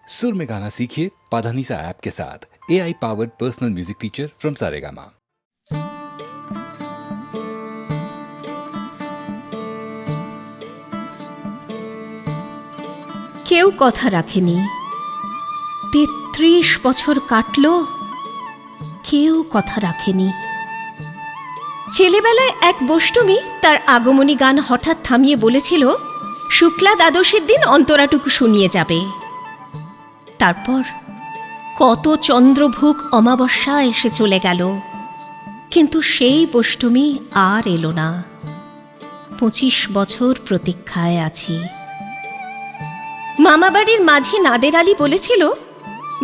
सुर में गाना सीखिए पाधानीसा ऐप के साथ। AI powered personal music teacher from Saregama. কেউ কথা রাখেনি। ৩৩ বছর কাটলো, কেউ কথা রাখেনি। ছেলেবেলায় এক বষ্টমী তার আগমনী গান হঠাৎ থামিয়ে বলেছিল, শুক্লা দ্বাদশীর দিন অন্তরাটুকু শুনিয়ে যাবে। তারপর কত চন্দ্রভুক অমাবস্যা এসে চলে গেল, কিন্তু সেই বষ্টমী আর এলো না। ২৫ বছর প্রতীক্ষায় আছি। মামাবাড়ির মাঝি নাদের আলী বলেছিল,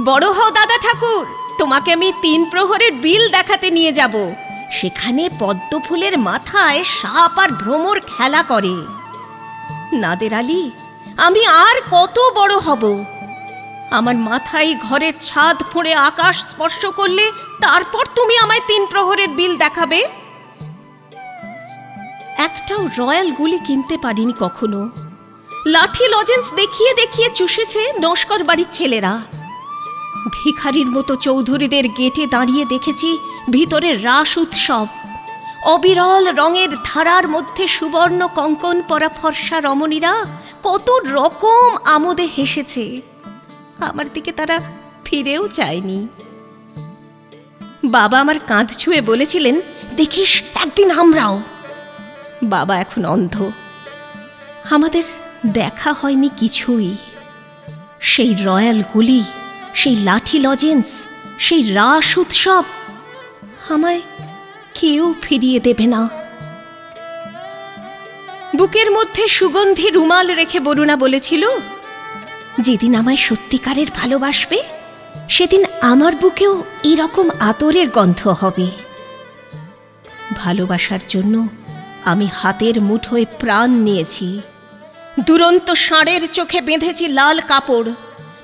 বড় হও দাদা ঠাকুর, তোমাকে আমি ৩ প্রহরের বিল দেখাতে নিয়ে যাব। সেখানে পদ্ম ফুলের মাথায় সাপ আর ভ্রমর খেলা করে। নাদের আলী, আমি আর কত বড় হব? আমার মাথায় ঘরের ছাদ ফুঁড়ে আকাশ স্পর্শ করলে তারপর তুমি আমায় ৩ প্রহরের বিল দেখাবে? একটাও রয়্যাল গুলি কিনতে পারিনি কখনো। লাঠি লজেন্স দেখিয়ে দেখিয়ে চুষেছে নস্কর বাড়ির ছেলেরা। ভিখারির মতো চৌধুরীদের গেটে দাঁড়িয়ে দেখেছি ভিতরে রাস উৎসব। অবিরল রঙের ধারার মধ্যে সুবর্ণ কঙ্কন পরা ফর্সা রমণীরা কত রকম আমোদে হেসেছে। আমার দিকে তারা ফিরেও চায়নি। বাবা আমার কাঁধ ছুঁয়ে বলেছিলেন, দেখিস একদিন আমরাও। বাবা এখন অন্ধ। আমাদের দেখা হয়নি কিছুই। সেই রয়্যাল গুলি, সেই লাঠি লজেন্স, সেই রাস উৎসব আমায় কেউ ফিরিয়ে দেবে না। বুকের মধ্যে সুগন্ধি রুমাল রেখে বরুণা বলেছিল, যেদিন আমায় সত্যিকারের ভালোবাসবে সেদিন আমার বুকেও এরকম আতরের গন্ধ হবে। ভালোবাসার জন্য আমি হাতের মুঠোয় প্রাণ নিয়েছি। দুরন্ত ষাঁড়ের চোখে বেঁধেছি লাল কাপড়।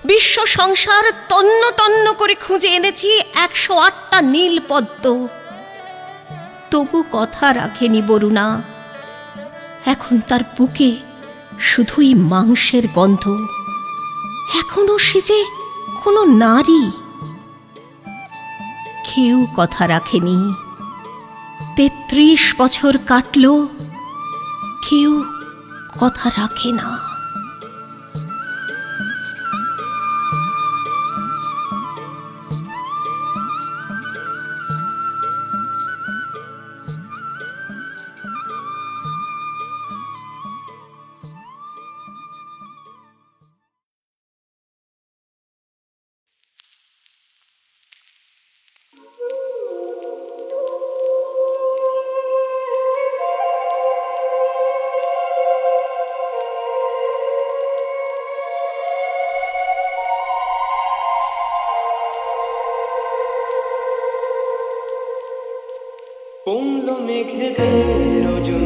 বিশ্ব সংসার তন্ন তন্ন করে খুঁজে এনেছি ১০৮টা নীল পদ্ম। তবু কথা রাখেনি বরুণা। এখন তার বুকে শুধুই মাংসের গন্ধ। এখনো সে যে কোনো নারী। কেউ কথা রাখেনি। ৩৩ বছর কাটলো, কেউ কথা রাখে না। কমলো মেঘেদের ওজন,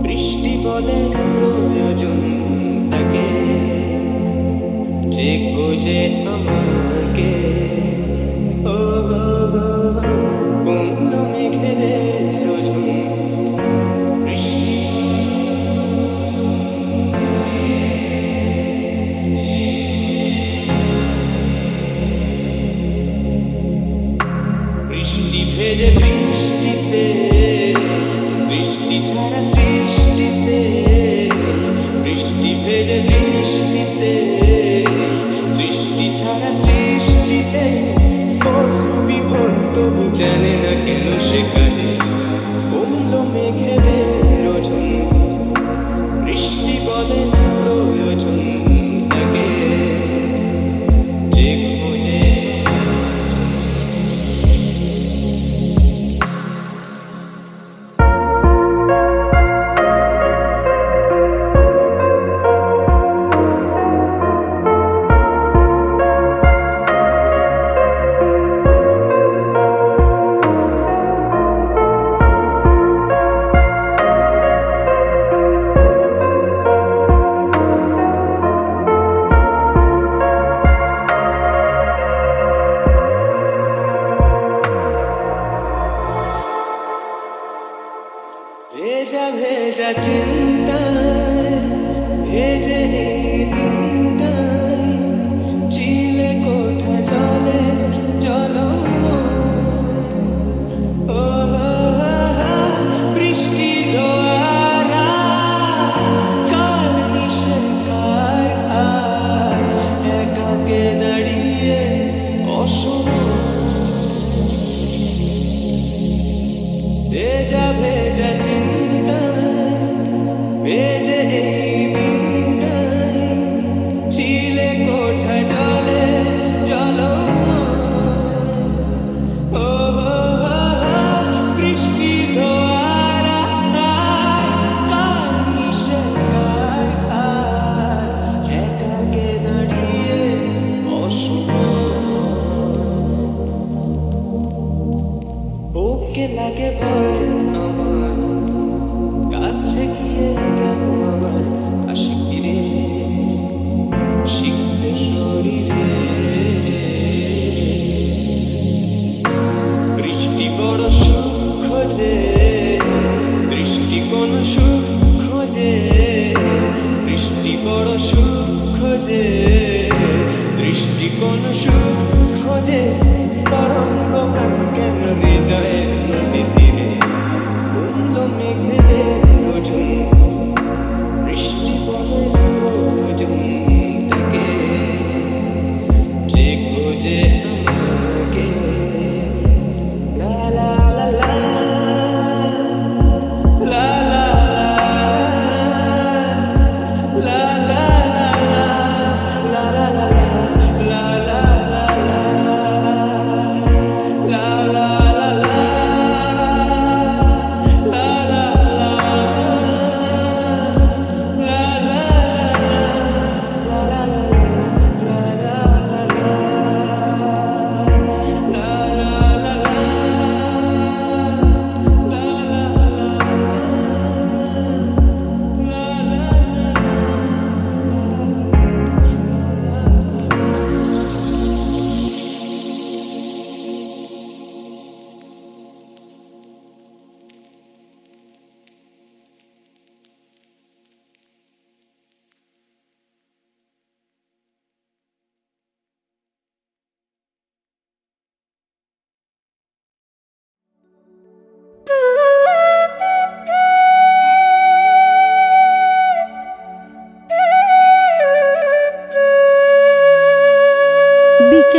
বৃষ্টি বলে প্রয়োজন তাকে, যে খোঁজে আমাকে। ও কমলো মেঘেদের ওজন, বৃষ্টি বৃষ্টি ভেজে বৃষ্টিতে, বৃষ্টি ছাড়া সৃষ্টিতে, বৃষ্টি ভেজে বৃষ্টিতে, সৃষ্টি ছাড়া সৃষ্টিতে।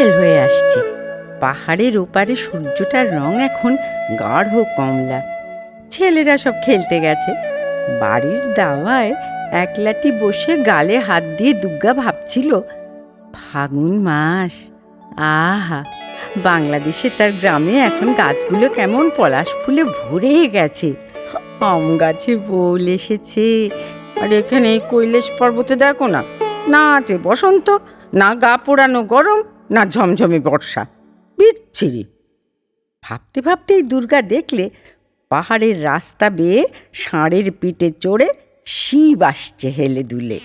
বিকেল হয়ে আসছে। পাহাড়ের ওপারে সূর্যটার রং এখন গাঢ় কমলা। ছেলেরা সব খেলতে গেছে। বাড়ির দাওয়ায় একলাটি বসে গালে হাত দিয়ে দুর্গা ভাবছিল, ফাগুন মাস, আহা, বাংলাদেশে তার গ্রামে এখন গাছগুলো কেমন পলাশ ফুলে ভরে গেছে। আম গাছে বউল এসেছে। আর এখানে এই কৈলাস পর্বতে দেখো না, না আছে বসন্ত, না গা পোড়ানো গরম, না ঝমঝমে বর্ষা। বিচ্ছিরি। ভাবতে ভাবতেই দুর্গা দেখলে পাহাড়ের রাস্তা বেয়ে ষাঁড়ের পিঠে চড়ে শিব আসছে হেলে দুলে।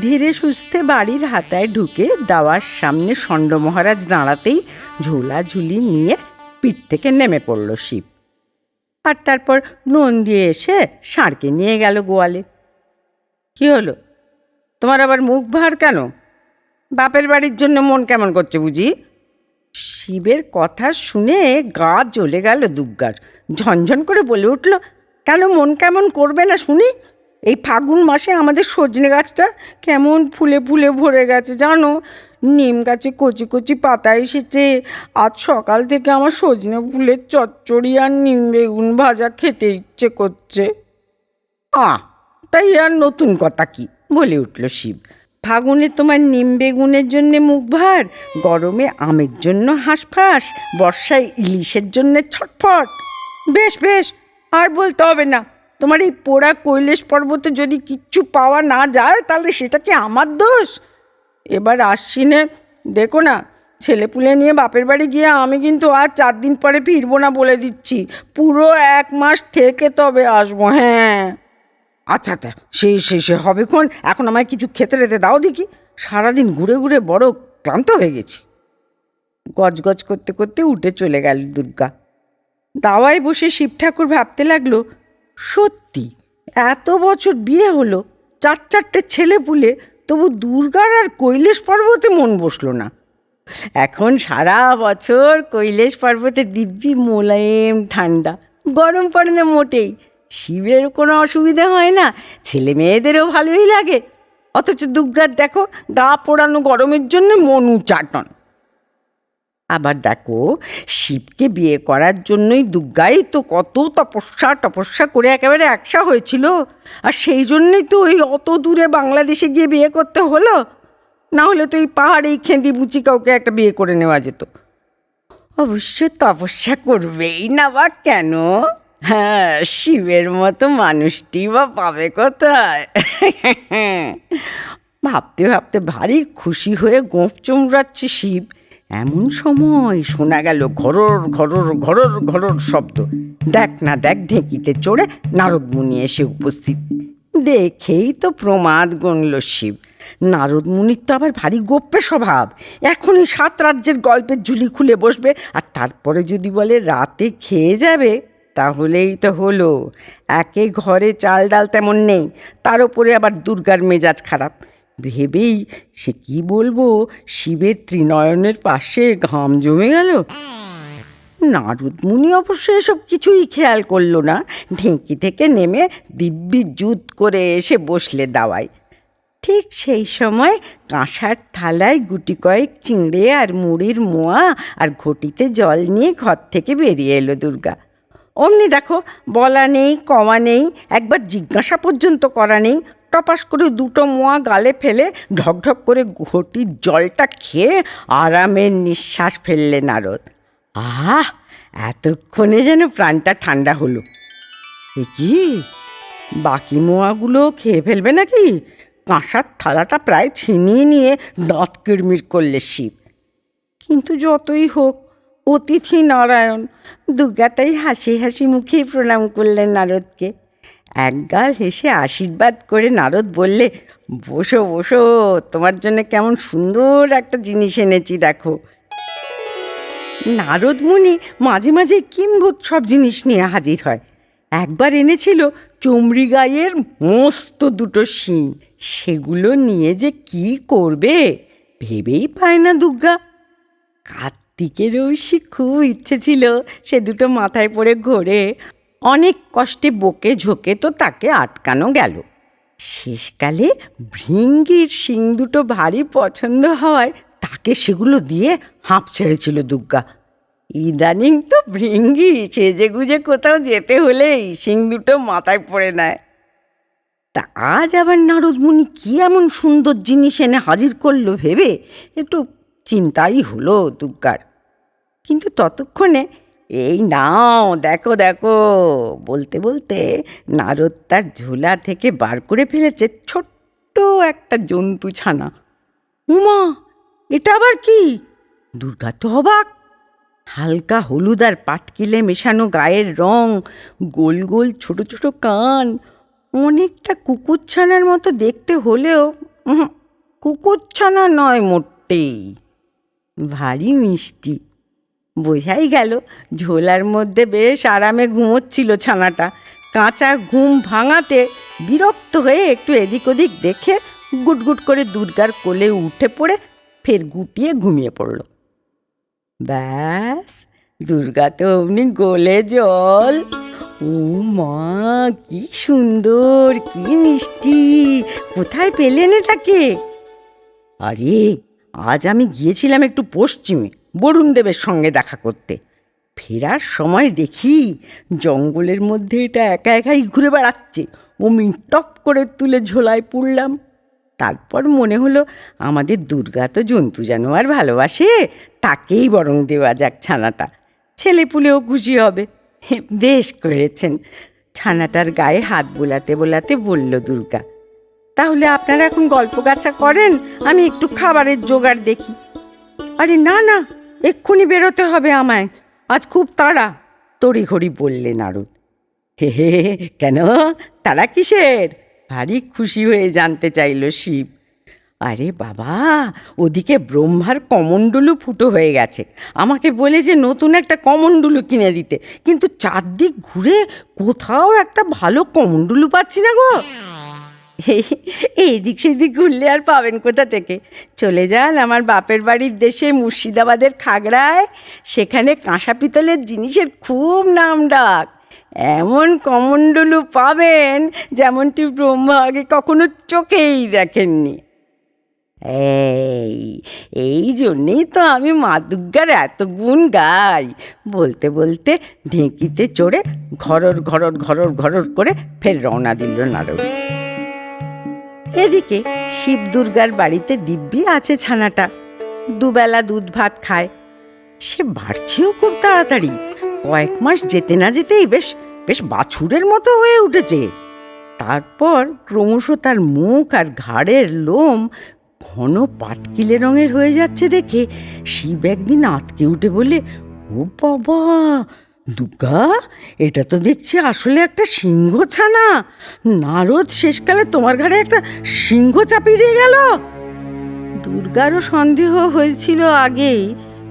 ধীরে সুস্থে বাড়ির হাতায় ঢুকে দাওয়ার সামনে ষণ্ড মহারাজ দাঁড়াতেই ঝুলাঝুলি নিয়ে পিঠ থেকে নেমে পড়ল শিব। আর তারপর নন্দী এসে ষাঁড়কে নিয়ে গেল গোয়ালে। কি হলো, তোমার আবার মুখ ভার কেন? বাপের বাড়ির জন্য মন কেমন করছে বুঝি? শিবের কথা শুনে গা জ্বলে গেল দুর্গার। ঝনঝন করে বলে উঠল, কেন মন কেমন করবে না শুনি? এই ফাগুন মাসে আমাদের সজনে গাছটা কেমন ফুলে ফুলে ভরে গেছে জানো। নিম গাছে কচি কচি পাতা এসেছে। আজ সকাল থেকে আমার সজনে ফুলের চচ্চড়ি আর নিম বেগুন ভাজা খেতে ইচ্ছে করছে। তাই আর নতুন কথা কি, বলে উঠল শিব। ফাগুনে তোমার নিম বেগুনের জন্যে মুখ ভার, গরমে আমের জন্য হাঁসফাঁস, বর্ষায় ইলিশের জন্যে ছটফট। বেশ বেশ, আর বলতে হবে না। তোমার এই পোড়া কৈলাস পর্বতে যদি কিচ্ছু পাওয়া না যায় তাহলে সেটা কি আমার দোষ? এবার আসছি না, দেখো না, ছেলেপুলে নিয়ে বাপের বাড়ি গিয়ে আমি কিন্তু আর 4 দিন পরে ফিরবো না বলে দিচ্ছি। পুরো 1 মাস থেকে তবে আসবো। হ্যাঁ, আচ্ছা আচ্ছা, সে হবেক্ষণ। এখন আমায় কিছু খেতে রেতে দাও দেখি। সারাদিন ঘুরে ঘুরে বড় ক্লান্ত হয়ে গেছি। গজগজ করতে করতে উঠে চলে গেল দুর্গা। দাওয়ায় বসে শিব ঠাকুর ভাবতে লাগলো, সত্যি এত বছর বিয়ে হলো, 4-4টে ছেলে পুলে, তবু দুর্গার আর কৈলাস পর্বতে মন বসলো না। এখন সারা বছর কৈলাস পর্বতে দিব্যি মোলায়েম ঠান্ডা, গরম পড়ে না মোটেই। শিবের কোনো অসুবিধা হয় না, ছেলে মেয়েদেরও ভালোই লাগে। অথচ দুর্গার দেখো গা পোড়ানো গরমের জন্য মন উচাটন। আবার দেখো, শিবকে বিয়ে করার জন্যই দুর্গাই তো কত তপস্যা করে একেবারে একসা হয়েছিল। আর সেই জন্যই তো ওই অত দূরে বাংলাদেশে গিয়ে বিয়ে করতে হলো। না হলে তো এই পাহাড়েই খেঁদি বুচি কাউকে একটা বিয়ে করে নেওয়া যেত। অবশ্য তপস্যা করবেই না বা কেন? হ্যাঁ, শিবের মতো মানুষটি বা পাবে কোথায়? ভাবতে ভাবতে ভারী খুশি হয়ে গোঁফ চুমড়াচ্ছে শিব। এমন সময় শোনা গেল ঘরর ঘরর ঘরর ঘরর শব্দ। দেখ না দেখ, ঢেঁকিতে চড়ে নারদ মুনি এসে উপস্থিত। দেখেই তো প্রমাদ গণল শিব। নারদ মুনির তো আবার ভারী গোপ্পে স্বভাব। এখনই 7 রাজ্যের গল্পের ঝুলি খুলে বসবে, আর তারপরে যদি বলে রাতে খেয়ে যাবে, তাহলেই তো হলো। একে ঘরে চাল ডাল তেমন নেই, তার উপরে আবার দুর্গার মেজাজ খারাপ। ভেবেই সে কি বলবো, শিবের ত্রিনয়নের পাশে ঘাম জমে গেল। নারদ মুনি অবশ্য এসব কিছুই খেয়াল করলো না। ঢেঁকি থেকে নেমে দিব্যি জুত করে এসে বসলে দাওয়ায়। ঠিক সেই সময় কাঁসার থালায় গুটি কয়েক চিঁড়ে আর মুড়ির মোয়া আর ঘটিতে জল নিয়ে ঘর থেকে বেরিয়ে এলো দুর্গা। অমনি দেখো, বলা নেই কমা নেই, একবার জিজ্ঞাসা পর্যন্ত করা নেই, টপাস করে 2টো মোয়া গালে ফেলে ঢকঢক করে ঘটির জলটা খেয়ে আরামের নিঃশ্বাস ফেললে নারদ। আহ, এতক্ষণে যেন প্রাণটা ঠান্ডা হলো। এ কি, বাকি মোয়াগুলো খেয়ে ফেলবে নাকি? কাঁসার থালাটা প্রায় ছিনিয়ে নিয়ে দাঁত কিড়মির করলে শিব। কিন্তু যতই হোক, অতিথি নারায়ণ। দুর্গা তাই হাসি হাসি মুখেই প্রণাম করলেন নারদকে। একগাল হেসে আশীর্বাদ করে নারদ বললে, বসো বসো, তোমার জন্য কেমন সুন্দর একটা জিনিস এনেছি দেখো। নারদ মুনি মাঝে মাঝে কিম্ভূত সব জিনিস নিয়ে হাজির হয়। একবার এনেছিল চমড়ি গায়ের মস্ত 2টো শিং। সেগুলো নিয়ে যে কি করবে ভেবেই পায় না দুর্গা। কার্তিকের ঐশী খুব ইচ্ছে ছিল সে 2টো মাথায় পড়ে ঘোরে। অনেক কষ্টে বকে ঝোঁকে তো তাকে আটকানো গেল। শেষকালে ভৃঙ্গির শিং 2টো ভারী পছন্দ হওয়ায় তা তাকে সেগুলো দিয়ে হাঁপ ছেড়েছিল দুর্গা। ইদানিং তো ভৃঙ্গি সেজে গুজে কোথাও যেতে হলেই শিং দুটো মাথায় পড়ে নেয়। তা আজ আবার নারদমুনি কি এমন সুন্দর জিনিস এনে হাজির করলো ভেবে একটু চিন্তাই হলো দুর্গার। কিন্তু ততক্ষণে এই নাও দেখো দেখো বলতে বলতে নারদ তার ঝোলা থেকে বার করে ফেলেছে ছোট্ট একটা জন্তু ছানা। উমা, এটা আবার কি? দুর্গা তো অবাক। হালকা হলুদ আর পাটকিলে মেশানো গায়ের রং, গোল গোল ছোট ছোট কান, অনেকটা কুকুরছানার মতো দেখতে হলেও কুকুরছানা নয় মোটেই, ভারী মিষ্টি। বোঝাই গেল ঝোলার মধ্যে বেশ আরামে ঘুমোচ্ছিল ছানাটা। কাঁচা ঘুম ভাঙাতে বিরক্ত হয়ে একটু এদিক ওদিক দেখে গুটগুট করে দুর্গার কোলে উঠে পড়ে ফের গুটিয়ে ঘুমিয়ে পড়ল। ব্যাস, দুর্গা তো অমনি গোলে জল। ও মা, কি সুন্দর, কি মিষ্টি! কোথায় পেলেন এটাকে? আরে, আজ আমি গিয়েছিলাম একটু পশ্চিমে বরুণদেবের সঙ্গে দেখা করতে। ফেরার সময় দেখি জঙ্গলের মধ্যে এটা একা একাই ঘুরে বেড়াচ্ছে। অমনি টপ করে তুলে ঝোলায় পুরলাম। তারপর মনে হলো আমাদের দুর্গা তো জন্তু জানোয়ার ভালোবাসে, তাকেই বরং দেওয়া যাক ছানাটা, ছেলেপুলেও খুশি হবে। বেশ করেছেন। ছানাটার গায়ে হাত বোলাতে বোলাতে বলল দুর্গা, তাহলে আপনারা এখন গল্প গাছা করেন, আমি একটু খাবারের জোগাড় দেখি। আরে না না, এক্ষুনি বেরোতে হবে আমায়, আজ খুব তাড়া, তড়িঘড়ি বললে নারদ। হে হে, কেন তাড়া কিসের? ভারী খুশি হয়ে জানতে চাইল শিব। আরে বাবা, ওদিকে ব্রহ্মার কমণ্ডলু ফুটো হয়ে গেছে, আমাকে বলে যে নতুন একটা কমণ্ডলু কিনে দিতে, কিন্তু চারদিক ঘুরে কোথাও একটা ভালো কমণ্ডলু পাচ্ছি না গো। এইদিক সেদিক ঘুরলে আর পাবেন কোথা থেকে? চলে যান আমার বাপের বাড়ির দেশে মুর্শিদাবাদের খাগড়ায়, সেখানে কাঁসা পিতলের জিনিসের খুব নাম ডাক। এমন কমণ্ডলু পাবেন যেমনটি ব্রহ্মা আগে কখনো চোখেই দেখেননি। এই জন্যেই তো আমি মা দুর্গার এত গুণ গাই। বলতে বলতে ঢেঁকিতে চড়ে ঘরর ঘরর ঘরর ঘরর করে ফের রওনা দিল নারদ। এদিকে শিব দুর্গার বাড়িতে দিব্যি আছে ছানাটা, দুবেলা দুধ ভাত খায়। সে বাড়ছেও খুব তাড়াতাড়ি, কয়েক মাস যেতে না যেতেই বেশ বেশ বাছুরের মতো হয়ে উঠেছে। তারপর ক্রমশ তার মুখ আর ঘাড়ের লোম ঘন পাটকিলে রঙের হয়ে যাচ্ছে দেখে শিব একদিন আঁতকে উঠে বলে, ও বাবা দুর্গা, এটা তো দেখছি আসলে একটা সিংহ ছানা। নারদ শেষকালে তোমার ঘাড়ে একটা সিংহ চাপিয়ে দিয়ে গেল। দুর্গারও সন্দেহ হয়েছিল আগেই,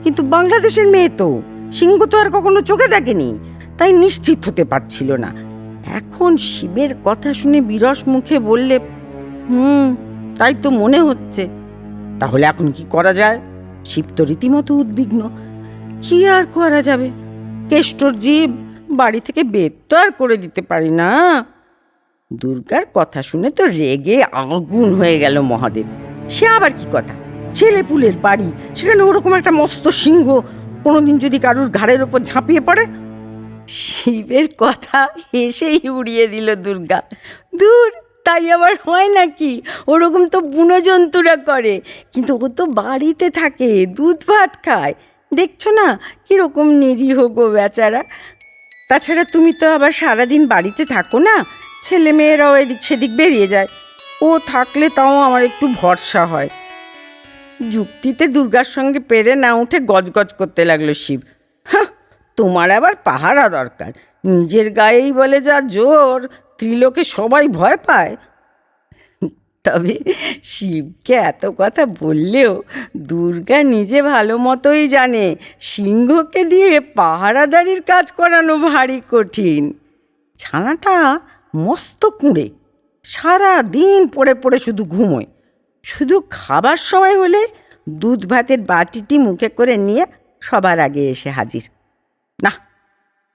কিন্তু বাংলাদেশের মেয়ে তো, সিংহ তো আর কখনো চোখে দেখেনি, তাই নিশ্চিত হতে পারছিল না। এখন শিবের কথা শুনে বিরস মুখে বললে, তাই তো মনে হচ্ছে। তাহলে এখন কি করা যায়? শিব তো রীতিমতো উদ্বিগ্ন। কি আর করা যাবে, কেষ্টর জীব, বাড়ি থেকে বের তো আর করে দিতে পারি না। দুর্গার কথা শুনে তো রেগে আগুন হয়ে গেল মহাদেব। সে আবার কি কথা? ছেলেপুলের বাড়ি, সেখানে ওরকম একটা মস্ত সিংহ কোনোদিন যদি কারুর ঘাড়ের ওপর ঝাঁপিয়ে পড়ে। শিবের কথা হেসেই উড়িয়ে দিল দুর্গা। দূর, তাই আবার হয় নাকি? ওরকম তো বুনো জন্তুরা করে, কিন্তু ও তো বাড়িতে থাকে, দুধ ভাত খায়। দেখছো না কিরকম নিরীহ গো বেচারা। তাছাড়া তুমি তো আবার সারাদিন বাড়িতে থাকো না, ছেলে মেয়েরাও এদিক সেদিক বেরিয়ে যায়। ও থাকলে তাও আমার একটু ভরসা হয়। যুক্তিতে দুর্গার সঙ্গে পেরে না উঠে গজগজ করতে লাগলো শিব। তোমার আবার পাহারা দরকার, নিজের গায়েই বলে যা জোর, ত্রিলোকে সবাই ভয় পায়। তবে শিবকে এত কথা বললেও দুর্গা নিজে ভালো মতোই জানে সিংহকে দিয়ে পাহারাদারির কাজ করানো ভারী কঠিন। ছানাটা মস্ত কুঁড়ে, সারা দিন পড়ে পড়ে শুধু ঘুমোয়। শুধু খাবার সময় হলে দুধ ভাতের বাটিটি মুখে করে নিয়ে সবার আগে এসে হাজির। না,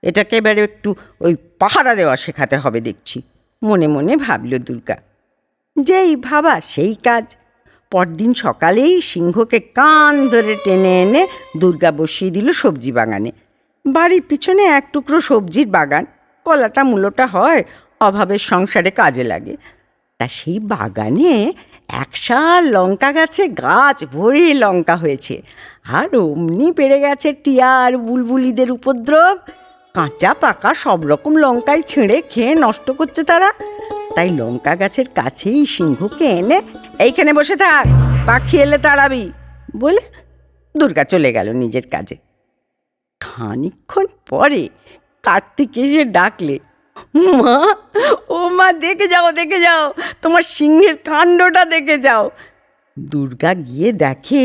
এটাকে এবারে একটু ওই পাহারা দেওয়া শেখাতে হবে দেখছি, মনে মনে ভাবল দুর্গা। যেই ভাবা সেই কাজ। পরদিন সকালেই সিংহকে কান ধরে টেনে এনে দুর্গা বসিয়ে দিল সবজি বাগানে। বাড়ির পিছনে এক টুকরো সবজির বাগান, কলাটা মূলোটা হয়, অভাবের সংসারে কাজে লাগে। তা সেই বাগানে একশাল লঙ্কা গাছে গাছ ভরে লঙ্কা হয়েছে, আর অমনি বেড়ে গেছে টিয়া আর বুলবুলিদের উপদ্রব। কাঁচা পাকা সব রকম লঙ্কাই ছিঁড়ে খেয়ে নষ্ট করছে তারা। তাই লঙ্কা গাছের কাছেই সিংহকে এনে এইখানে বসে থাক, পাখি এলে তাড়াবি বলে দুর্গা চলে গেল নিজের কাজে। খানিকক্ষণ পরে কার্তিক এসে ডাকলে, মা, ও মা, দেখে যাও দেখে যাও, তোমার সিংহের কাণ্ডটা দেখে যাও। দুর্গা গিয়ে দেখে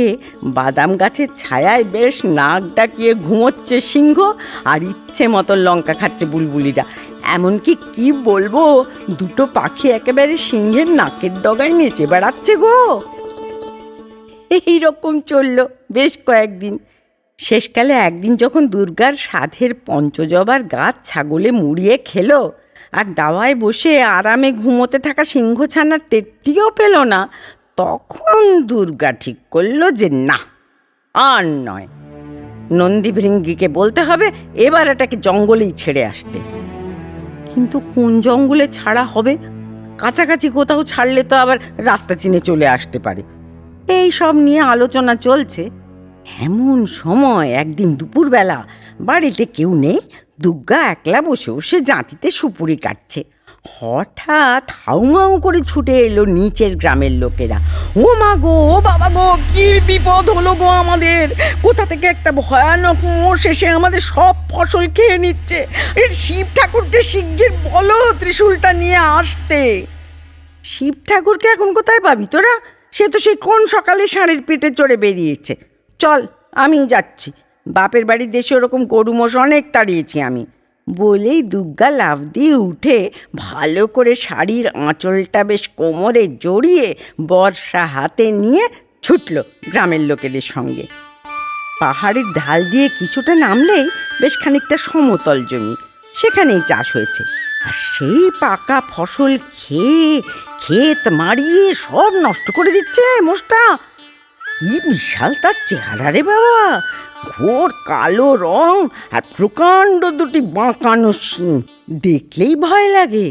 বাদাম গাছের ছায়ায় বেশ নাক ডাকিয়ে ঘুমোচ্ছে সিংহ, আর ইচ্ছে মতো লঙ্কা খাচ্ছে বুলবুলিরা। এমনকি কি বলবো, দুটো পাখি একেবারে সিংহের নাকের ডগায় নেচে বেড়াচ্ছে গো। এইরকম চললো বেশ কয়েকদিন। শেষকালে একদিন যখন দুর্গার সাধের পঞ্চজবার গাছ ছাগলে মুড়িয়ে খেলো, আর দাওয়ায় বসে আরামে ঘুমোতে থাকা সিংহ ছানার টেরটিও পেল না, তখন দুর্গা ঠিক করলো যে না, আর নয়, নন্দী ভৃঙ্গিকে বলতে হবে এবার এটাকে জঙ্গলেই ছেড়ে আসতে। কিন্তু কোন জঙ্গলে ছাড়া হবে? কাছাকাছি কোথাও ছাড়লে তো আবার রাস্তা চিনে চলে আসতে পারে। এই সব নিয়ে আলোচনা চলছে। এমন সময় একদিন দুপুরবেলা বাড়িতে কেউ নেই, দুর্গা একলা বসে বসে জাঁতিতে সুপুরি কাটছে। হঠাৎ হাউমাউ করে ছুটে এলো নিচের গ্রামের লোকেরা। ও মা গো, ও বাবা গো, কি বিপদ হলো গো আমাদের! কোথা থেকে একটা ভয়ানক মোষ এসে আমাদের সব ফসল খেয়ে নিচ্ছে। এর শিব ঠাকুরকে শিগগির বলো ত্রিশূলটা নিয়ে আসতে। শিব ঠাকুরকে এখন কোথায় পাবি তোরা? সে তো সেই কোন সকালে ষাঁড়ের পেটে চড়ে বেরিয়েছে। চল, আমি যাচ্ছি, বাপের বাড়ির দেশে ওরকম গরু মোষ অনেক তাড়িয়েছি আমি। বলেই দুর্গা লাফ দিয়ে উঠে ভালো করে শাড়ির আঁচলটা বেশ কোমরে জড়িয়ে বর্ষা হাতে নিয়ে ছুটল গ্রামের লোকেদের সঙ্গে। পাহাড়ের ঢাল দিয়ে কিছুটা নামলেই বেশ খানিকটা সমতল জমি, সেখানেই চাষ হয়েছে। আর সেই পাকা ফসল খেয়ে ক্ষেত মারিয়ে সব নষ্ট করে দিচ্ছে মোষটা। কি বিশাল তার চেহারা রে বাবা! ঘোর কালো রং আর প্রকাণ্ড দুটি বাঁকানো শিং, দেখলেই ভয় লাগে।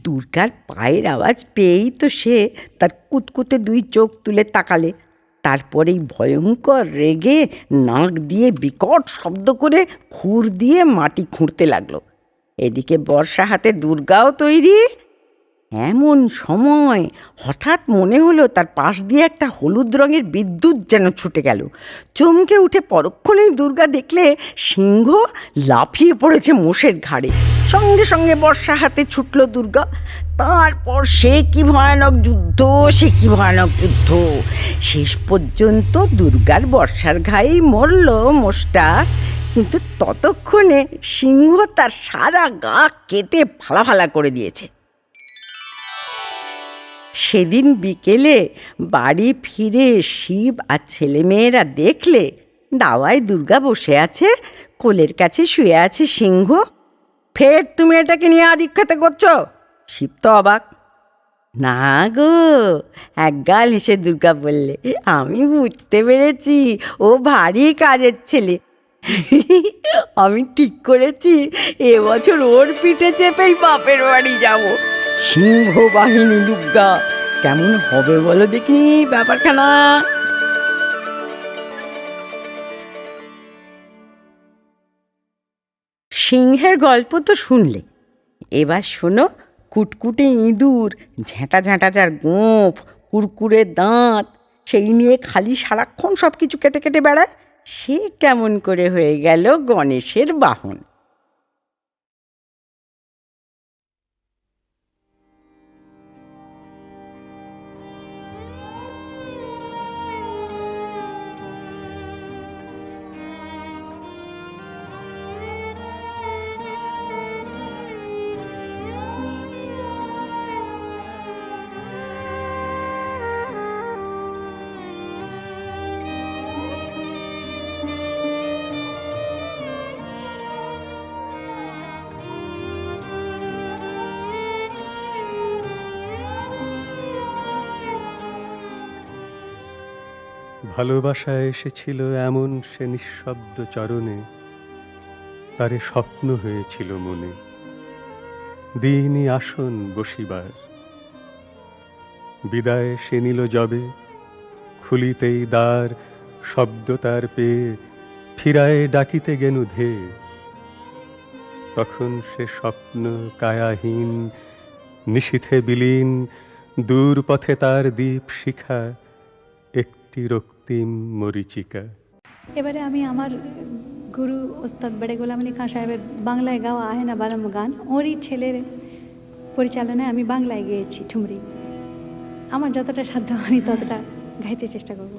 দুর্গার পায়ের আওয়াজ পেয়েই তো সে তার কুতকুতে দুই চোখ তুলে তাকালে। তারপরেই ভয়ঙ্কর রেগে নাক দিয়ে বিকট শব্দ করে খুর দিয়ে মাটি খুঁড়তে লাগলো। এদিকে বর্ষা হাতে দুর্গাও তৈরি। এমন সময় হঠাৎ মনে হলো তার পাশ দিয়ে একটা হলুদ রঙের বিদ্যুৎ যেন ছুটে গেল। চমকে উঠে পরক্ষণেই দুর্গা দেখলে সিংহ লাফিয়ে পড়েছে মোষের ঘাড়ে। সঙ্গে সঙ্গে বর্ষা হাতে ছুটল দুর্গা। তারপর সে কি ভয়ানক যুদ্ধ, সে কি ভয়ানক যুদ্ধ! শেষ পর্যন্ত দুর্গার বর্ষার ঘায়েই মরল মোষটা। কিন্তু ততক্ষণে সিংহ তার সারা গা কেটে ফালা ফালা করে দিয়েছে। সেদিন বিকেলে বাড়ি ফিরে শিব আর ছেলেমেয়েরা দেখলে দাওয়ায় দুর্গা বসে আছে, কোলের কাছে শুয়ে আছে সিংহ। ফের তুমি এটাকে নিয়ে আদিক্ষেতে করছো? শিব তো অবাক। না গো, একগাল হেসে দুর্গা বললে, আমি বুঝতে পেরেছি ও ভারী কাজের ছেলে। আমি ঠিক করেছি এবছর ওর পিঠে চেপেই বাপের বাড়ি যাব। সিংহ বাহিনী দুর্গা, কেমন হবে বলো দেখি ব্যাপারখানা। সিংহের গল্প তো শুনলে, এবার শোনো কুটকুটে ইঁদুর, ঝেঁটা ঝাঁটা যার গোঁফ, কুরকুরে দাঁত, সেই নিয়ে খালি সারাক্ষণ সব কিছু কেটে কেটে বেড়ায়, সে কেমন করে হয়ে গেল গণেশের বাহন। ভালোবাসা এসেছিল এমন সে নিঃশব্দ চরণে, তারে স্বপ্ন হয়েছিল মনে, দিনই আসন বসিবার। বিদায় সে নিল যবে, খুলিতেই দ্বার শব্দ তার পেয়ে ফিরায় ডাকিতে গেনু ধে। তখন সে স্বপ্ন কায়াহীন, নিশীথে বিলীন, দূর পথে তার দীপ শিখা একটি রক্তিম মরীচিকা। এবারে আমি আমার গুরু ওস্তাদ বেড়ে গোলাম আলী খান সাহেবের বাংলায় গাওয়া আহে না বারম গান, ওরই ছেলের পরিচালনায় আমি বাংলায় গেয়েছি ঠুমরি। আমার যতটা সাধ্য আমি ততটা গাইতে চেষ্টা করব।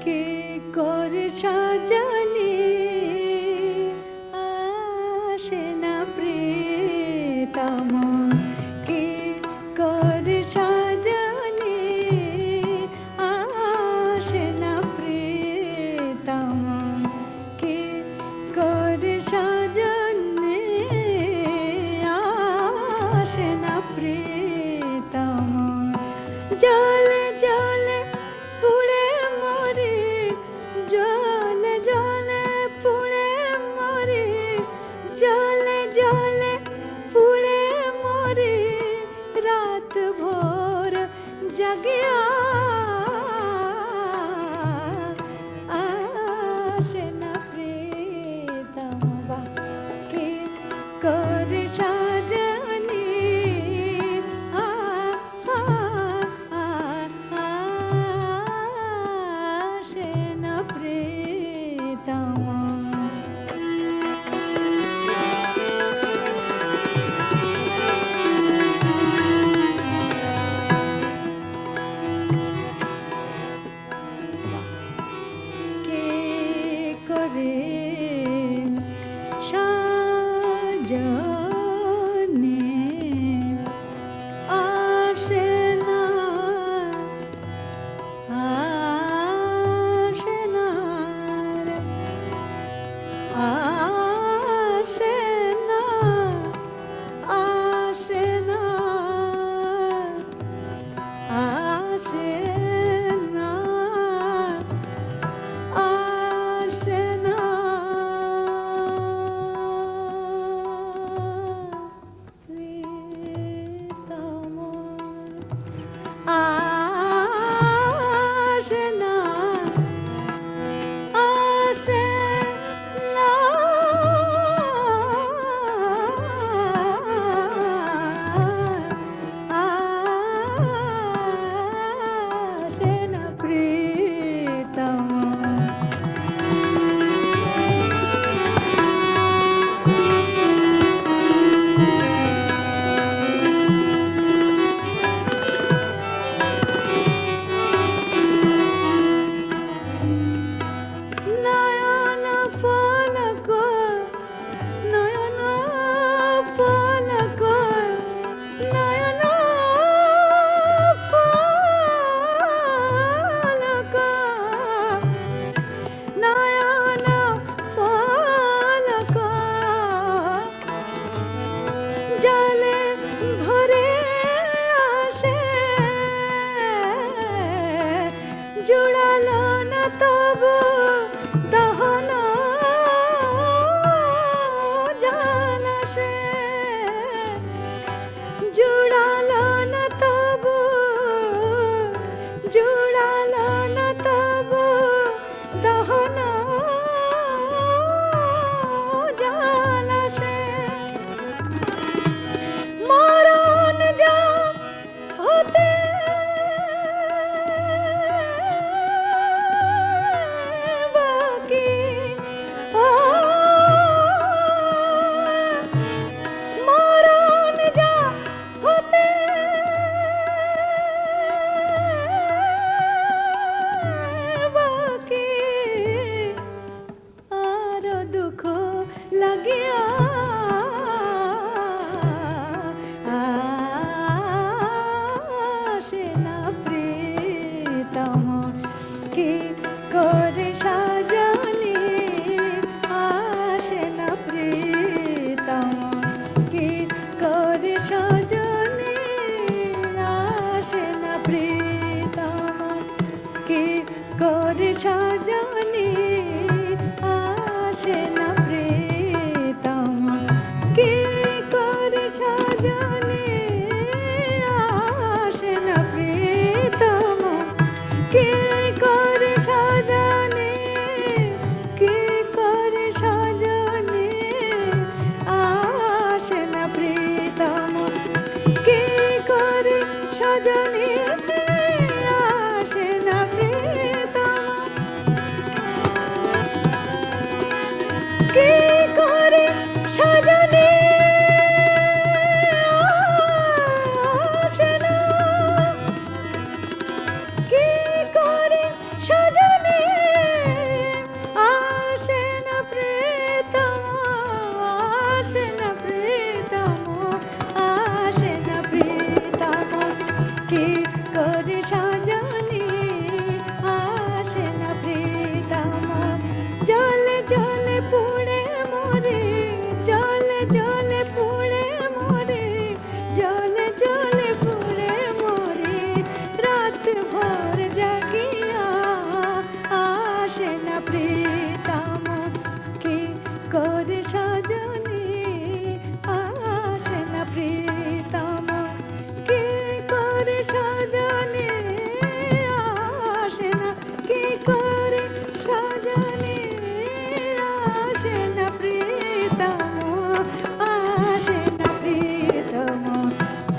কে করে সাজানে আসে না প্রিয়তম, কে করে সাজানে আসে না প্রিয়তম, কে করে সাজানে আসে না প্রিয়তম। জলে জলে পুড়ে মরে, জলে জলে পুড়ে মরে, জলে জলে পুড়ে মরে, রাত ভোর জাগিয়া আসে না প্রিয়তম। কে করে সাজানি আসে না প্রিয়তম। কে করে সাজানে আসে না, আসে না রে, আসে না, আসে না, আসে না, আসে না প্রিয়তম, আসে না, আসে না, সাজনে আসে না প্রীতম কি করে সাজনে আসে না প্রীতম কি করে সাজনে কি করে সাজনে আসে না প্রীতম কি করে সাজনে আসে না প্রীতম কি করে সাজনে আসে না কি করে সাজনে আসে না প্রীতম আসে না প্রীতম আসে না প্রীতম কি করে সাজনে আসে না প্রীতম জলে জলে পুড়ে মরে জলে জলে পুড়ে মরে জলে জলে পুড়ে মরে রাত ভর জাগিয়া আসে না প্রীতম কি করে সাজনে আসে না প্রীতম কি করে সাজনে আসে না কি করে সাজনে আসে না প্রীতম আসে না প্রীতম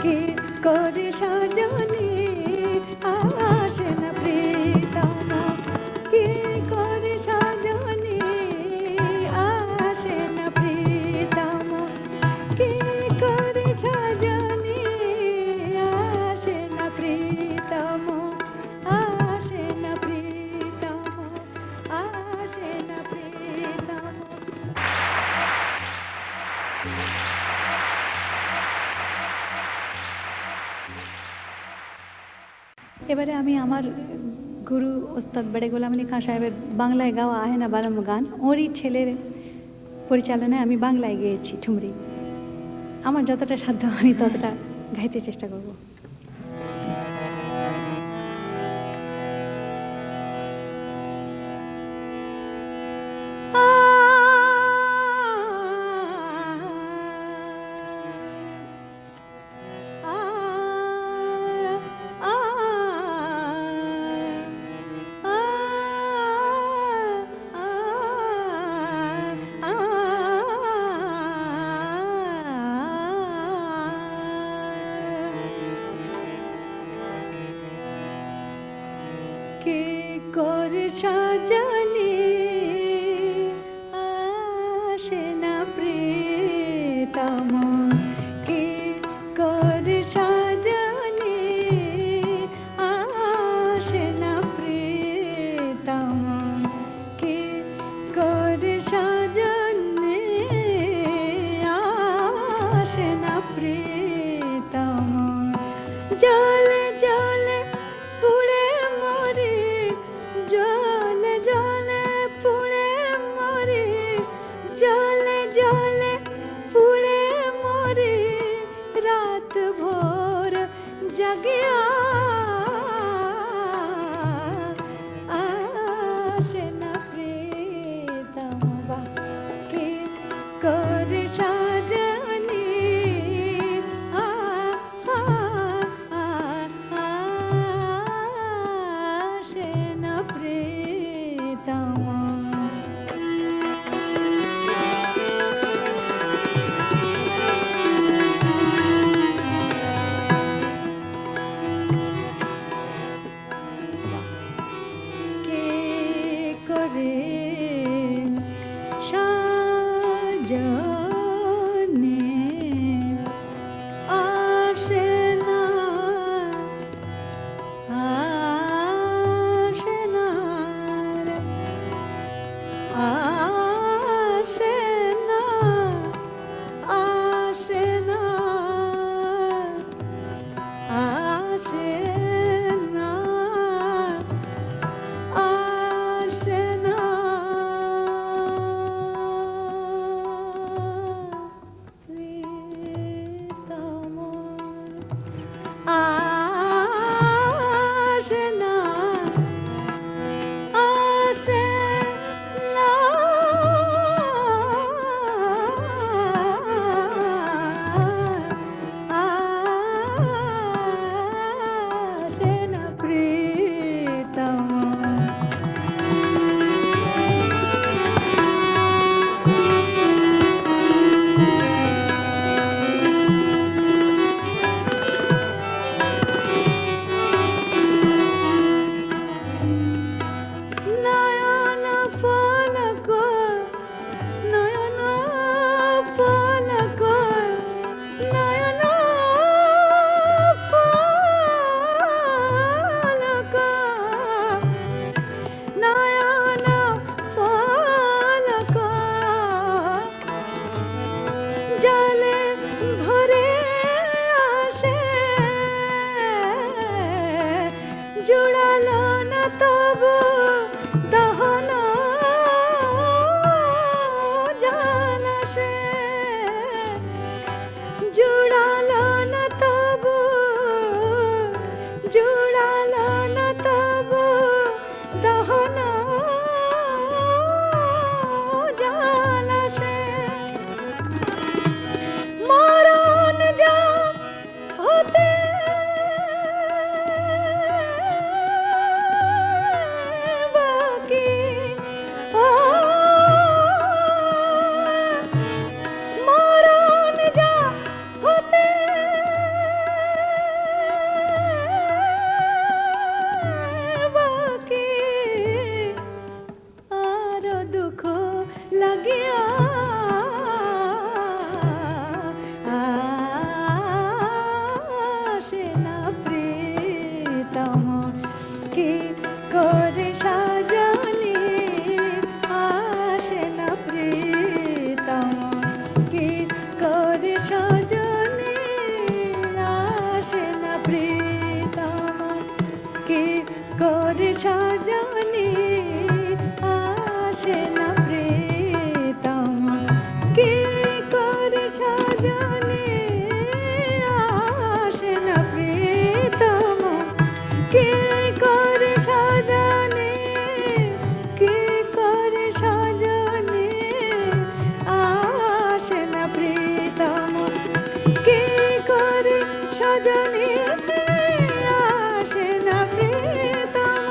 কি করে সাজনে আসে না প্রীতম কি করে সাজনে আসে না প্রীতম কি করে সাজনে আসে না প্রীতম আসে না প্রীতম আসে না প্রীতম এবারে আমি আমার গুরু ওস্তাদ বেড়ে গোলাম আলী খান সাহেবের বাংলায় গাওয়া আহে না বারম গান ওরই ছেলের পরিচালনায় আমি বাংলায় গেয়েছি ঠুমরি আমার যতটা সাধ্য আমি ততটা গাইতে চেষ্টা করব কে করে সাজনে আসে না প্রীতম কে করে সাজনে আসে না প্রীতম কে করে সাজনে আসে না প্রীতম জলে জলে পুড়ে মরে জলে জলে प्रीतम नयन पलक नयन पलक नयन पलक नयन पलक जले भरे আসে জুড়ালো না তবু দহন জল আসে জুড়ালো না তবু জুড়ালো না তবু দহন জল আসে মরণ যা হতে বাকি ও মরণ যা হতে বাকি আর দুঃখ লাগিয়া আসে না প্রীতম কি করে সাজানি আসে না প্রীতম কি করে সাজানি আসে না প্রীতম কি করে সাজানি আসে না প্রীতম কি করে সাজানি আসে না প্রীতম কি করে সাজানি কি করে সাজানি আসে না প্রীতম কি করে সাজানি আসে না প্রীতম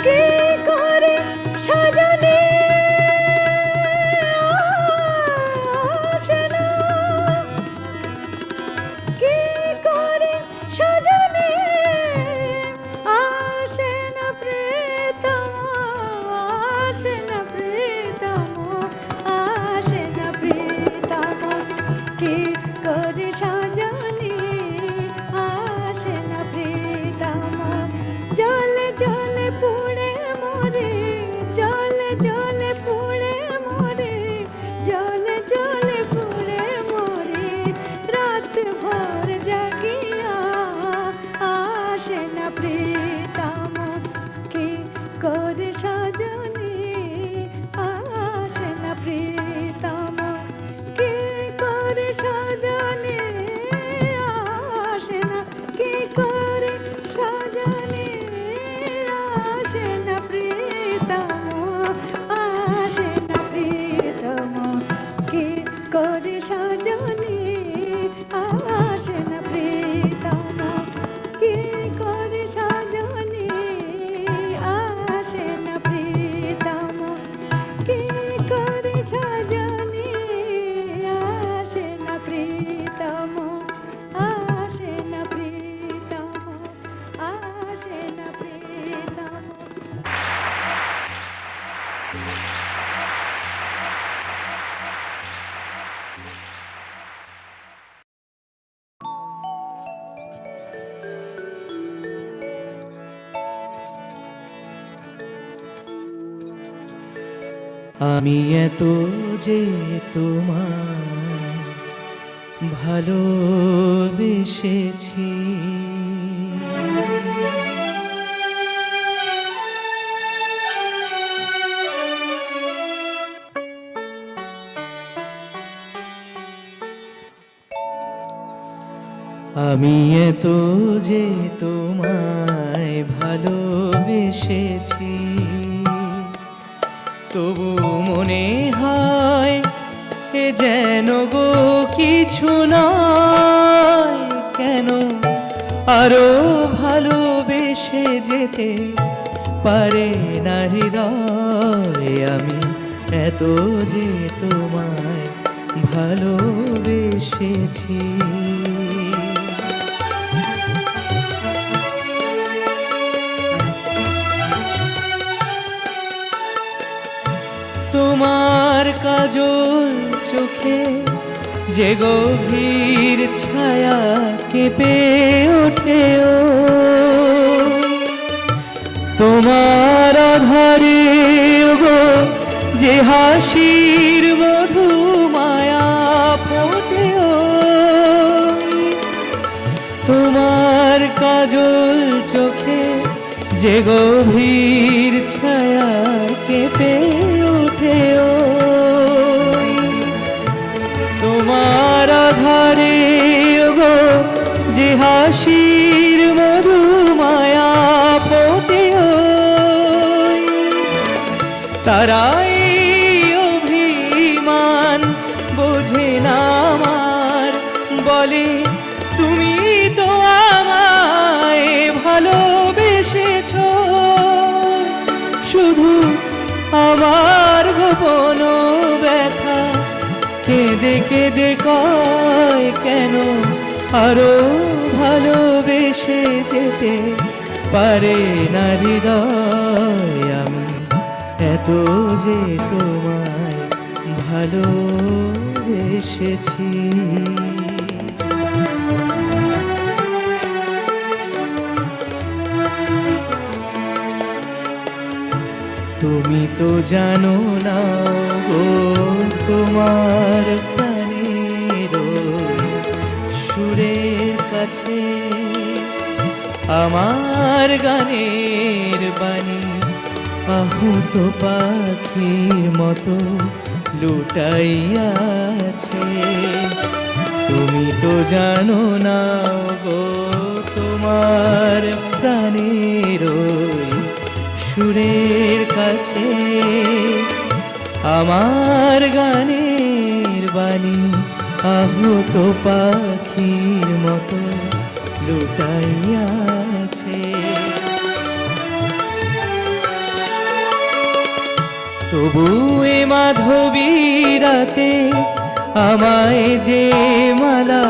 কি করে সাজানি আসে না কি করে সাজানি আসে না প্রীতম আসে না প্রীতম আসে না প্রীতম কি করে সাজানি আসে না প্রীতম জলে জলে পুড়ে মরে জলে জলে পুড়ে মরে জলে জলে পুড়ে মরে রাত ভর জাগিয়া আসে না প্রীতম কি করে সাজানি আসে না প্রীতম কি করে সাজানি আসে না কি করে সাজানি আসে না প্রীতম আসে না প্রীতম কি করে সাজানি আসে না প্রীতম কি করে সাজানি আসে না প্রীতম কি করে সাজানি আসে না প্রীতম আসে না প্রীতম আসে না প্রীতম আমি এত যে তোমায় ভালোবেসেছি আমি এত যে তোমায় ভালোবেসেছি, তবু মনে হয় এ যেন গো কিছু নয়, কেন আরো ভালোবেসে যেতে পারে না হৃদয়। আমি এত যে তোমায় ভালোবেসেছি। তোমার কাজল চোখে যে গভীর ছায়া কেঁপে ওঠে ও, তোমার আধারে গো যে হাসির মধু মায়া ফোটে ও, তোমার কাজল চোখে যে গভীর ছায়া কেঁপে ওঠে ও, তোমার আধারে গো যে হাসির মধু মায়া ফোটে ও, তারাই অভিমান বোঝে না আমার, বলে তুমি তো আমায় ভালোবেসেছো। শুধু আমার গোপন ব্যথা কেঁদে কেঁদে কয় কেন আরো ভালোবেসে যেতে পারে না হৃদয়। আমি এত যে তোমায় ভালোবেসেছি। তুমি তো জানো না গো তোমার প্রাণের সুরের কাছে আমার গানের বাণী আহুত পাখির মতো লুটাইয়াছে। তুমি তো জানো না গো তোমার প্রাণের সুরের কাছে আমার গানের বাণী আহত পাখির মতো লুটাইয়াছে। তবু এ মাধবী রাতে আমায় যে মালা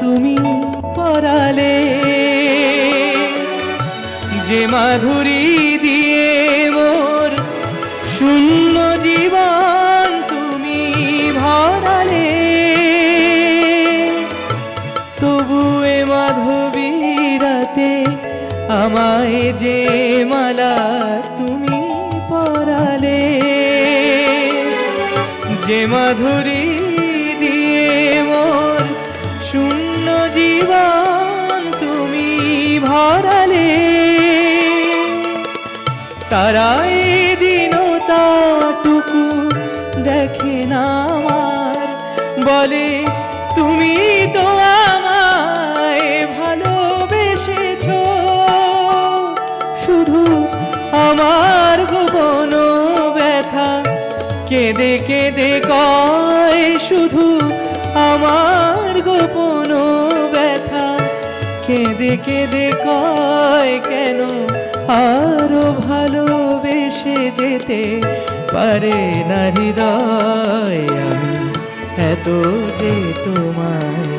তুমি পরালে, যে মাধুরী দিয়ে মোর শূন্য জীবন তুমি ভরালে, তবু এ মাধবী রাতে আমায় যে মালা তুমি পরালে, যে মাধুরী দিয়ে মোর শূন্য জীবন তুমি ভরালে, তারাই দিনটাটুকু দেখে না আমার, বলে তুমি তো আমায় ভালোবেসেছো। শুধু আমার গোপন ব্যথা কেঁদে কেঁদে কয়, শুধু আমার গোপন ব্যথা কেঁদে কেঁদে কয় কেন আরো ভালোবেসে যেতে পারে না হৃদয়। আমি এত যে তোমায়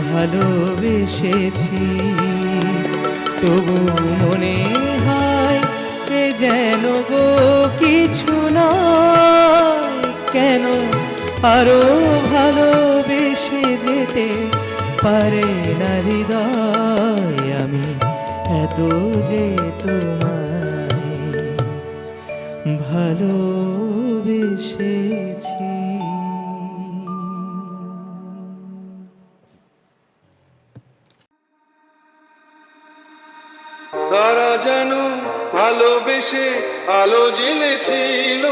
ভালোবেসেছি, তবু মনে হয় এ যেন গো কিছু নয়, কেন আরো ভালোবেসে যেতে পারে না হৃদয়। আমি এত যে তোমায় ভালোবেসেছি। তারা যেন ভালোবেসে আলো জ্বেলেছিল,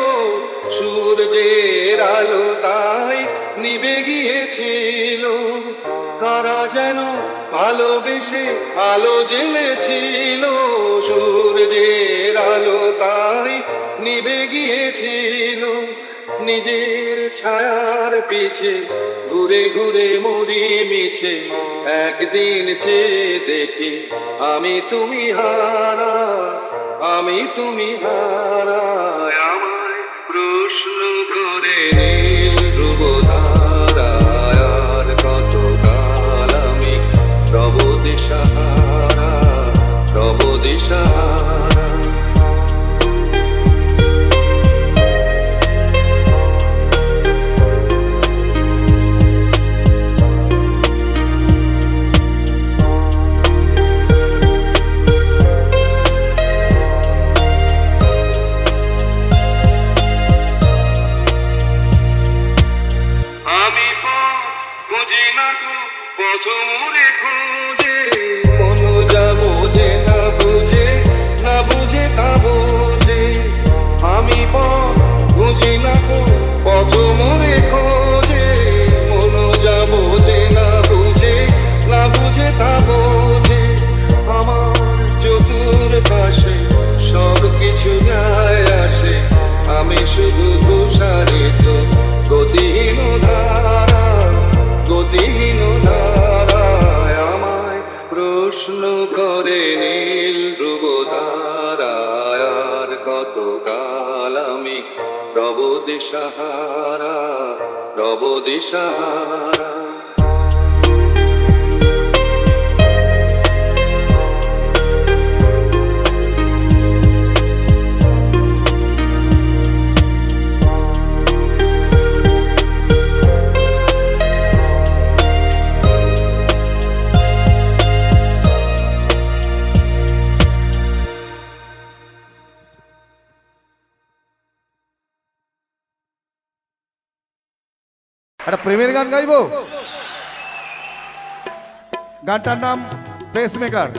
সূর্যের আলো তাই নিভে গিয়েছিল। তারা যেন ভালোবেসে আলো জ্বেলেছিল, সূর্যের আলো তাই নিভে গিয়েছিল। নিজের ছায়ার পিছে ঘুরে ঘুরে মরি মিছে, একদিন চেয়ে দেখি আমি তুমি হারা, আমি তুমি হারা। আমায় প্রশ্ন করে নীল ধ্রুব ধারায়, আর কত কাল আমি রব দিশাহারা, রব দিশাহারা। আমি পথ খুঁজি না গো, পথ মোরে খোঁজে, মন যা বোঝে না বুঝে, না বুঝে তা বোঝে। আমি পথ খুঁজি না গো, পথ মোরে খোঁজে, মন যা বোঝে না বুঝে, না বুঝে তা বোঝে। আমার চতুর পাশে সব কিছু যায় আসে, আমি শুধু তুষারিত গতিহীন ধারা, গতিহীন ধারায়। আমায় প্রশ্ন করে নীল ধ্রুব ধারায়, আর কত কাল আমি রব দিশাহারা, রব দিশাহারা। একটা প্রেমের গান গাইবো। গানটার নাম পেসমেকার।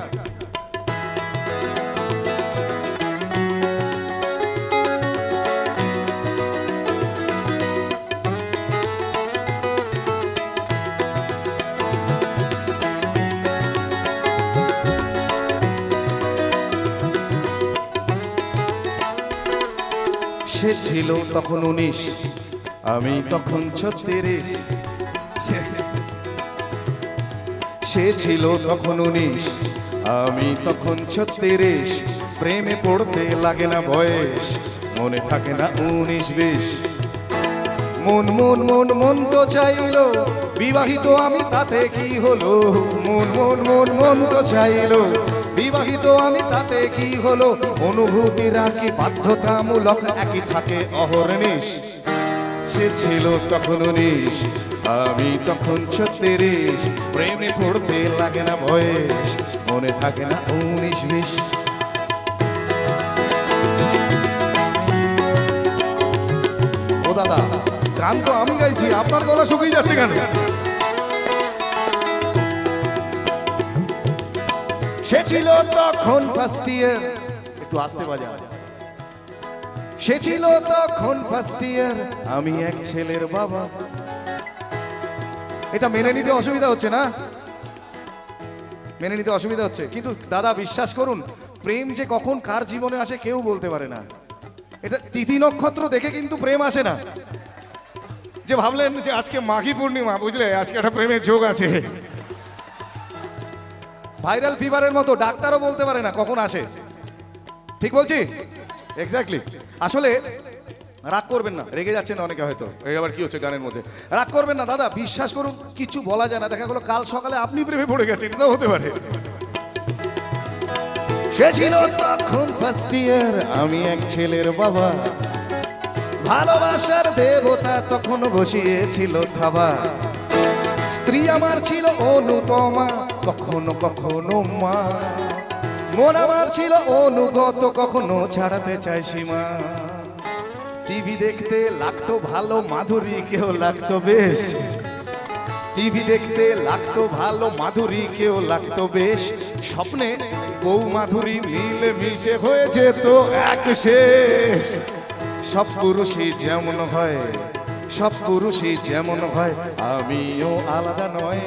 সে ছিল তখন 19, আমি তখন 36। সে ছিল তখন 19, আমি তখন 36। প্রেমে পড়তে লাগে না বয়স, মনে থাকে না 19-20। মন মন মন মন তো চাইলো বিবাহিত আমি, তাতে কি হলো? মন মন মন মন তো চাইলো বিবাহিত আমি, তাতে কি হলো? অনুভূতিরা কি বাধ্যতামূলক একই থাকে অহর্নিশ? সে ছিল তখন 19, আমি তখন 36। প্রেমে পড়তে লাগে না বয়স, মনে থাকে না 19-20। ও দাদা, গান তো আমি গাইছি, আপনার গলা শুকিয়ে যাচ্ছে কেন? সে ছিল তখন ফার্স্ট ইয়ার, একটু আস্তে বাজা। সে ছিল তখন ফার্স্ট ইয়ার, আমি এক ছেলের বাবা। এটা মেনে নিতে অসুবিধা হচ্ছে না? মেনে নিতে অসুবিধা হচ্ছে, কিন্তু দাদা বিশ্বাস করুন, প্রেম যে কখন কার জীবনে আসে কেউ বলতে পারে না। এটা তিথি নক্ষত্র দেখে কিন্তু প্রেম আসে না। যে ভাবলেন যে আজকে মাঘী পূর্ণিমা, বুঝলে আজকে একটা প্রেমের যোগ আছে, ভাইরাল ফিভারের মতো ডাক্তারও বলতে পারে না কখন আসে। ঠিক বলছি? এক্স্যাক্টলি। আসলে রাগ করবেন না, রেগে যাচ্ছেন অনেকে হয়তো, এই আবার কি হচ্ছে গানের মধ্যে। রাগ করবেন না দাদা, বিশ্বাস করুন কিছু বলা যায় না। দেখা গেলো কাল সকালে আপনি প্রেমে পড়ে গেছেন, এটাও হতে পারে। সে ছিল তখন ফার্স্ট ইয়ার, আমি এক ছেলের বাবা। ভালোবাসার দেবতা তখন বসিয়েছিল থাবা। স্ত্রী আমার ছিল অনুপমা, কখনো কখনো মা। মন আমার ছিল অনুগত, কখনো ছাড়াতে চাই সীমা। টিভি দেখতে লাগতো ভালো মাধুরী, কেউ লাগতো বেশ। টিভি দেখতে লাগতো ভালো মাধুরী, কেউ লাগতো বেশ। স্বপ্নে বউ মাধুরী মিলে মিশে হয়ে যেত এক শেষ। সব পুরুষই যেমন হয়, সব পুরুষই যেমন হয়, আমিও আলাদা নয়।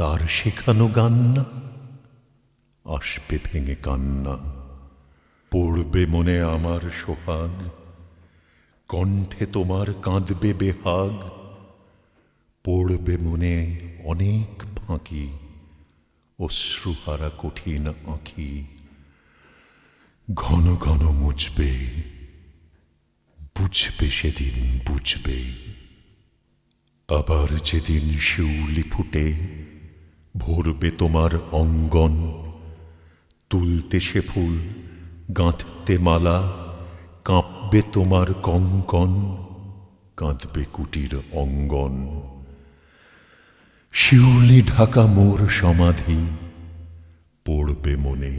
তার শেখানো গান না, আসবে ভেঙে কান্না। পড়বে মনে আমার সোহাগ, কণ্ঠে তোমার কাঁদবে বেহাগ। পড়বে মনে অনেক ফাঁকি, অশ্রুহারা কঠিন আঁখি। ঘন ঘন মুছবে, বুঝবে সেদিন বুঝবে। আবার যেদিন শিউলি ফুটে ভরবে তোমার অঙ্গন, তুলতে সে ফুল, গাঁথতে মালা, কাঁপবে তোমার কঙ্কন, কাঁদবে কুটির অঙ্গন। শিউলি ঢাকা মোর সমাধি, পড়বে মনে,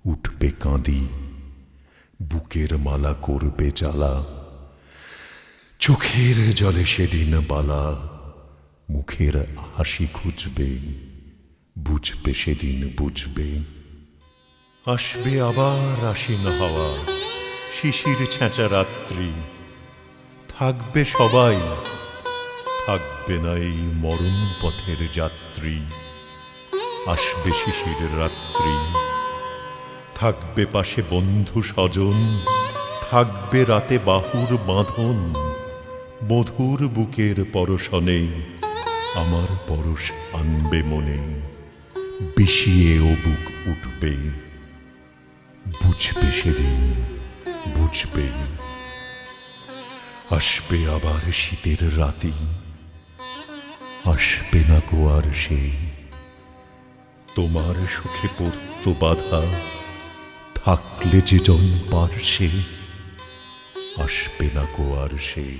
উঠবে কাঁদি। বুকের মালা করবে জ্বালা, চোখের জলে সেদিন বালা। মুখের হাসি খুঁজবে, বুঝবে সেদিন বুঝবে। আসবে আবার আশ্বিন হাওয়া, শিশির ছেঁচা রাত্রি। থাকবে সবাই, থাকবে না এই মরণ পথের যাত্রী। আসবে শিশির রাত্রি, থাকবে পাশে বন্ধু স্বজন। থাকবে রাতে বাহুর বাঁধন, মধুর বুকের পরশনে আমার পরশ আনবে মনে। বিষিয়ে ও বুক উঠবে, বুঝবে সেদিন বুঝবে। আসবে আবার শীতের রাতি, আসবে না গো আর সেই। তোমার সুখে পড়ত বাধা, থাকলে যে জন পার্শ্বে। আসবে না গো আর সেই।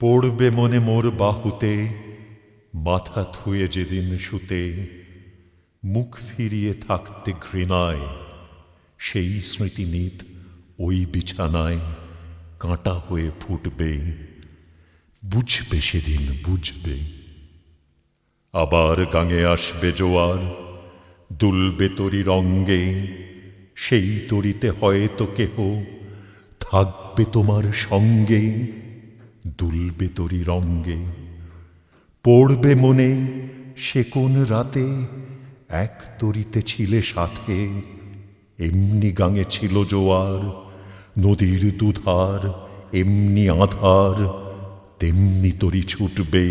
পড়বে মনে মোর বাহুতে, মাথা থুয়ে যেদিন শুতে। মুখ ফিরিয়ে থাকতে ঘৃণায়, সেই স্মৃতিনিত ওই বিছানায় কাঁটা হয়ে ফুটবে। বুঝবে সেদিন বুঝবে। আবার গাঙে আসবে জোয়ার, দুলবে তরি রঙ্গে। সেই তরিতে হয়তো কেহ থাকবে তোমার সঙ্গে। দুলবে তরি রঙ্গে, পড়বে মনে সে কোন রাতে এক তরিতে ছিলে সাথে। এমনি গাঙে ছিল জোয়ার, নদীর দুধার এমনি আধার। তেমনি তরি ছুটবে,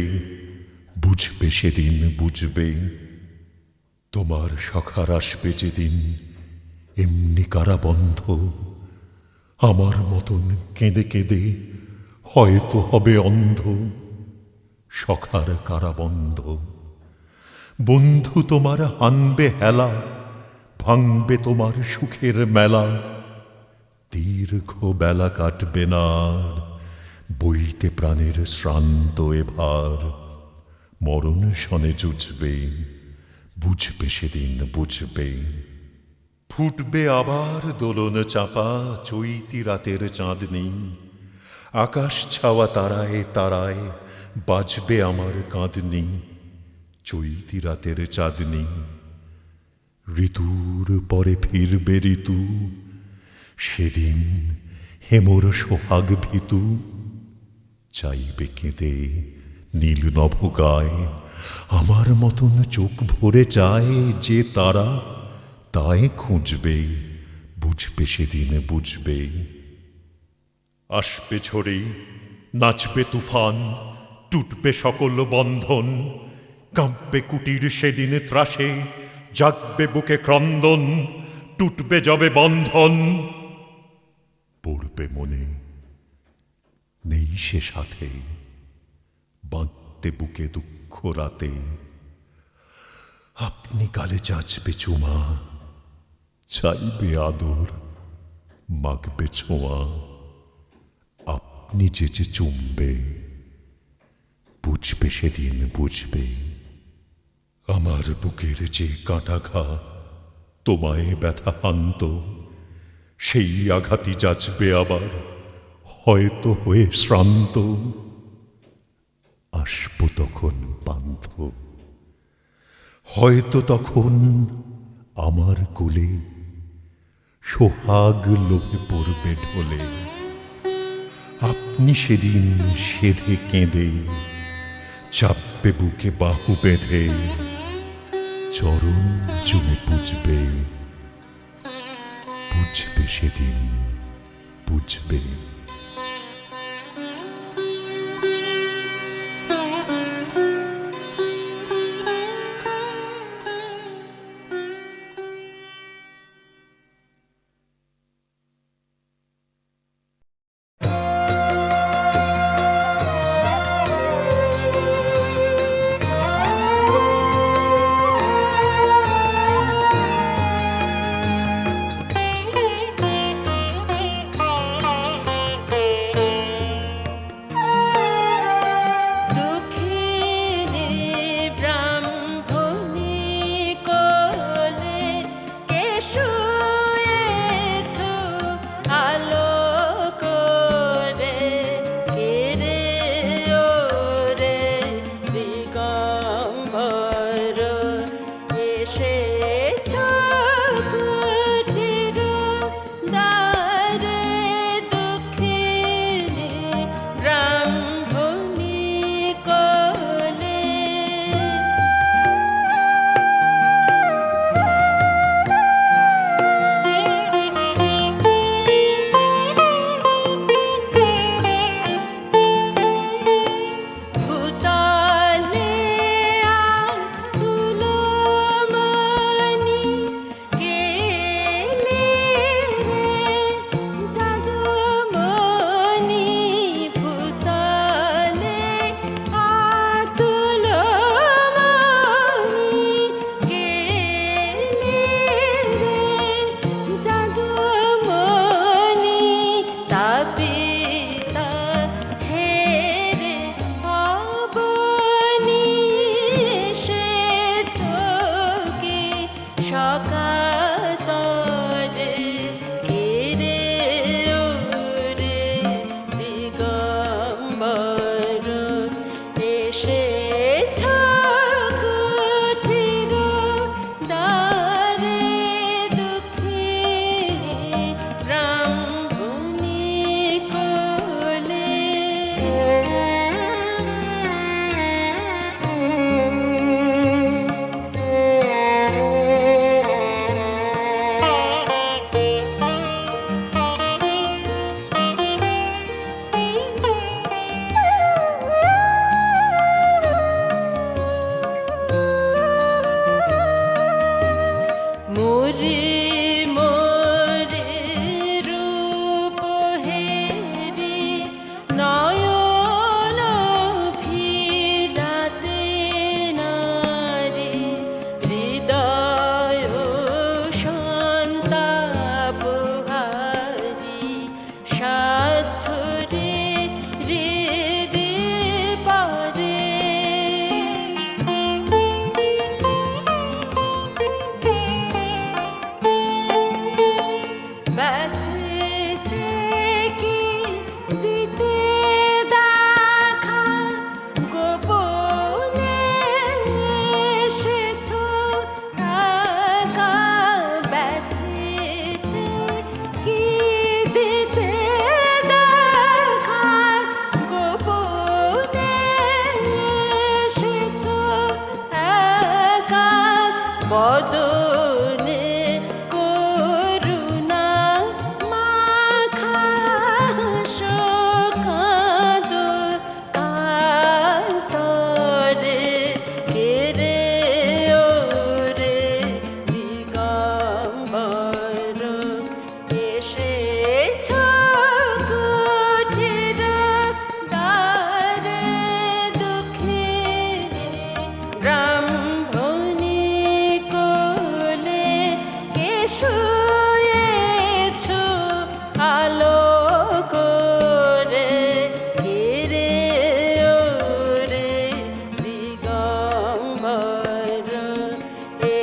বুঝবে সেদিন বুঝবে। তোমার সখার আসবে যেদিন এমনি কারাবন্ধ। আমার মতন কেঁদে কেঁদে হয়তো হবে অন্ধ। সখার কারাবন্ধ, বন্ধু তোমার হানবে হেলা, ভাঙবে তোমার সুখের মেলা। দীর্ঘ বেলা কাটবে না আর, বইতে প্রাণের শ্রান্ত এ ভার। মরণ শনে জুঝবে, বুঝবে সেদিন বুঝবে। ফুটবে আবার দোলন চাপা চৈতি রাতের চাঁদনি। আকাশ ছাওয়া তারায় তারায় বাজবে আমার কাঁদনি। চৈতি রাতের চাঁদনি, ঋতুর পরে ফিরবে ঋতু। সেদিন হেমর সোহাগ ভীতু, চাইবে কেঁদে নীল নভ গায়। আমার মতন চোখ ভরে চায় যে তারা, তাই খুঁজবে, বুঝবে সেদিন বুঝবে। আসবে ঝড়ে, নাচবে তুফান, টুটবে সকল বন্ধন। কাঁপবে কুটির সেদিন ত্রাসে, জাগবে বুকে ক্রন্দন। টুটবে যবে বন্ধন, পড়বে মনে নেই সে সাথে। বাঁধতে বুকে দুঃখ রাতে, আপনি গালে চাচবে চুমা। চাইবে আদর, মাগবে ছোঁয়া। আপনি যেচে চুমবে, বুঝবে সেদিন বুঝবে। আমার বুকের যে কাঁটা ঘা তোমায় ব্যথা হান্ত, সেই আঘাতই যাচবে আবার হয়তো হয়ে শ্রান্ত। আসবো তখন পান্থ, হয়তো তখন আমার কোলে সোহাগ লোভে পড়বে ঢলে। আপনি সেদিন সেধে কেঁদে চাপবে বুকে বাহু বেঁধে। চরণ চুমে বুঝবে, বুঝবে সেদিন, বুঝবে।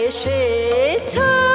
এসেছো